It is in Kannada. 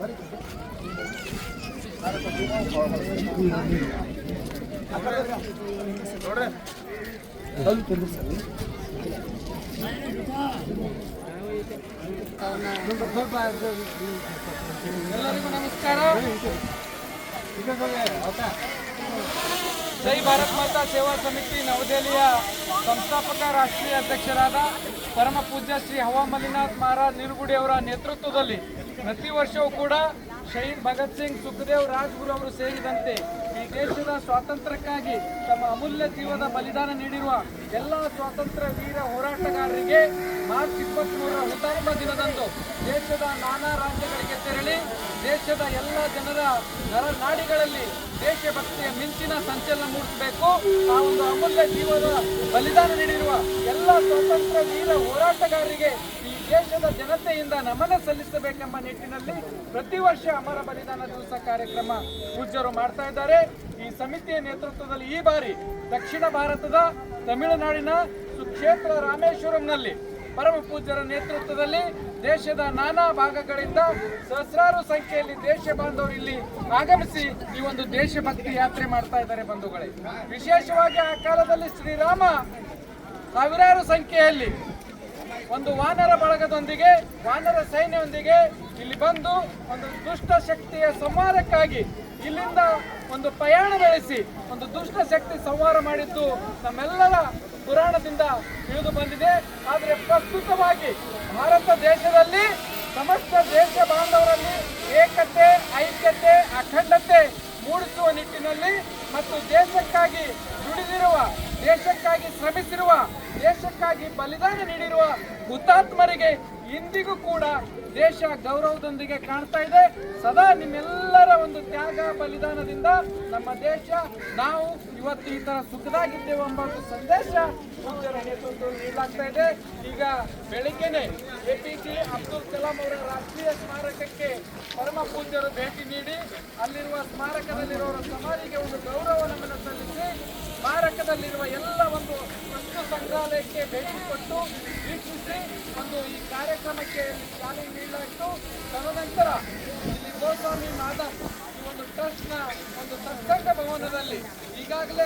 ಎಲ್ಲರಿಗೂ ನಮಸ್ಕಾರ. ಜೈ ಭಾರತ್ ಮಾತಾ ಸೇವಾ ಸಮಿತಿ ನವದೆಹಲಿಯ ಸಂಸ್ಥಾಪಕ ರಾಷ್ಟ್ರೀಯ ಅಧ್ಯಕ್ಷರಾದ ಪರಮ ಪೂಜ್ಯ ಶ್ರೀ ಹವಾ ಮಲ್ಲಿನಾಥ್ ಮಹಾರಾಜ್ ನಿರುಗುಡಿ ಅವರ ನೇತೃತ್ವದಲ್ಲಿ ಪ್ರತಿ ವರ್ಷವೂ ಕೂಡ ಶಹೀದ್ ಭಗತ್ ಸಿಂಗ್, ಸುಖದೇವ್, ರಾಜ್ಗುರು ಅವರು ಸೇರಿದಂತೆ ಈ ದೇಶದ ಸ್ವಾತಂತ್ರ್ಯಕ್ಕಾಗಿ ತಮ್ಮ ಅಮೂಲ್ಯ ಜೀವದ ಬಲಿದಾನ ನೀಡಿರುವ ಎಲ್ಲ ಸ್ವಾತಂತ್ರ್ಯ ವೀರ ಹೋರಾಟಗಾರರಿಗೆ ಮಾರ್ಚ್ 23ರ ಹುತಾತ್ಮ ದಿನದಂದು ದೇಶದ ನಾನಾ ರಾಜ್ಯಗಳಿಗೆ ತೆರಳಿ ದೇಶದ ಎಲ್ಲ ಜನರ ನರನಾಡಿಗಳಲ್ಲಿ ದೇಶಭಕ್ತಿಯ ಮಿಂಚಿನ ಸಂಚಲನ ಮೂಡಿಸಬೇಕು. ಆ ಒಂದು ಅಮೂಲ್ಯ ಜೀವದ ಬಲಿದಾನ ನೀಡಿರುವ ಎಲ್ಲ ಸ್ವಾತಂತ್ರ್ಯ ವೀರ ಹೋರಾಟಗಾರರಿಗೆ ಈ ದೇಶದ ಜನತೆಯಿಂದ ನಮನ ಸಲ್ಲಿಸಬೇಕೆಂಬ ನಿಟ್ಟಿನಲ್ಲಿ ಪ್ರತಿ ವರ್ಷ ಅಮರ ಬಲಿದಾನ ದಿವಸ ಕಾರ್ಯಕ್ರಮ ಪೂಜ್ಯರು ಮಾಡ್ತಾ ಇದ್ದಾರೆ. ಈ ಸಮಿತಿಯ ನೇತೃತ್ವದಲ್ಲಿ ಈ ಬಾರಿ ದಕ್ಷಿಣ ಭಾರತದ ತಮಿಳುನಾಡಿನ ಸುಕ್ಷೇತ್ರ ರಾಮೇಶ್ವರಂನಲ್ಲಿ ಪರಮ ಪೂಜ್ಯರ ನೇತೃತ್ವದಲ್ಲಿ ದೇಶದ ನಾನಾ ಭಾಗಗಳಿಂದ ಸಹಸ್ರಾರು ಸಂಖ್ಯೆಯಲ್ಲಿ ದೇಶ ಬಾಂಧವರು ಇಲ್ಲಿ ಆಗಮಿಸಿ ಈ ಒಂದು ದೇಶಭಕ್ತಿ ಯಾತ್ರೆ ಮಾಡ್ತಾ ಇದ್ದಾರೆ ಬಂಧುಗಳೇ. ವಿಶೇಷವಾಗಿ ಆ ಕಾಲದಲ್ಲಿ ಶ್ರೀರಾಮ ಸಾವಿರಾರು ಸಂಖ್ಯೆಯಲ್ಲಿ ಒಂದು ವಾನರ ಬಳಗದೊಂದಿಗೆ, ವಾನರ ಸೈನ್ಯದೊಂದಿಗೆ ಇಲ್ಲಿ ಬಂದು ಒಂದು ದುಷ್ಟ ಶಕ್ತಿಯ ಸಂಹಾರಕ್ಕಾಗಿ ಇಲ್ಲಿಂದ ಒಂದು ಪ್ರಯಾಣ ಬೆಳೆಸಿ ಒಂದು ದುಷ್ಟ ಶಕ್ತಿ ಸಂಹಾರ ಮಾಡಿದ್ದು ನಮ್ಮೆಲ್ಲರ ಪುರಾಣದಿಂದ ತಿಳಿದು ಬಂದಿದೆ. ಆದರೆ ಪ್ರಸ್ತುತವಾಗಿ ಭಾರತ ದೇಶದಲ್ಲಿ ಸಮಸ್ತ ದೇಶ ಬಾಂಧವರಲ್ಲಿ ಏಕತೆ, ಐಕ್ಯತೆ, ಅಖಂಡತೆ ಮೂಡಿಸುವ ನಿಟ್ಟಿನಲ್ಲಿ ಮತ್ತು ದೇಶಕ್ಕಾಗಿ ದುಡಿದಿರುವ, ದೇಶಕ್ಕಾಗಿ ಶ್ರಮಿಸಿರುವ, ದೇಶಕ್ಕಾಗಿ ಬಲಿದಾನ ನೀಡಿರುವ ಹುತಾತ್ಮರಿಗೆ ಇಂದಿಗೂ ಕೂಡ ದೇಶ ಗೌರವದೊಂದಿಗೆ ಕಾಣ್ತಾ ಇದೆ. ಸದಾ ನಿಮ್ಮೆಲ್ಲರ ಒಂದು ತ್ಯಾಗ ಬಲಿದಾನದಿಂದ ನಮ್ಮ ದೇಶ, ನಾವು ಇವತ್ತು ಈ ತರ ಸುಖದಾಗಿದ್ದೇವೆ ಎಂಬ ಒಂದು ಸಂದೇಶ ಪೂಜ್ಯರ ನೇತೃತ್ವದಲ್ಲಿ ನೀಡಲಾಗ್ತಾ ಇದೆ. ಈಗ ಬೆಳಿಗ್ಗೆನೆ APJ ಅಬ್ದುಲ್ ಕಲಾಂ ಅವರ ರಾಷ್ಟ್ರೀಯ ಸ್ಮಾರಕಕ್ಕೆ ಪರಮ ಪೂಜ್ಯರು ಭೇಟಿ ನೀಡಿ ಅಲ್ಲಿರುವ ಸ್ಮಾರಕದಲ್ಲಿರುವ ಸಮಾಧಿಗೆ ಒಂದು ಗೌರವ ನಮನ ಸಲ್ಲಿಸಿ ಸ್ಮಾರಕದಲ್ಲಿರುವ ಎಲ್ಲ ಒಂದು ವಸ್ತು ಸಂಗ್ರಹಾಲಯಕ್ಕೆ ಭೇಟಿ ಕೊಟ್ಟು ವೀಕ್ಷಿಸಿ ಒಂದು ಈ ಕಾರ್ಯಕ್ರಮಕ್ಕೆ ಚಾಲನೆ ನೀಡಲಾಯಿತು. ತದನಂತರ ಇಲ್ಲಿ ಗೋಸ್ವಾಮಿ ಮಾಧವ್ ಈ ಒಂದು ಟ್ರಸ್ಟ್ನ ಒಂದು ಸತ್ಸಂಗ ಭವನದಲ್ಲಿ ಈಗಾಗಲೇ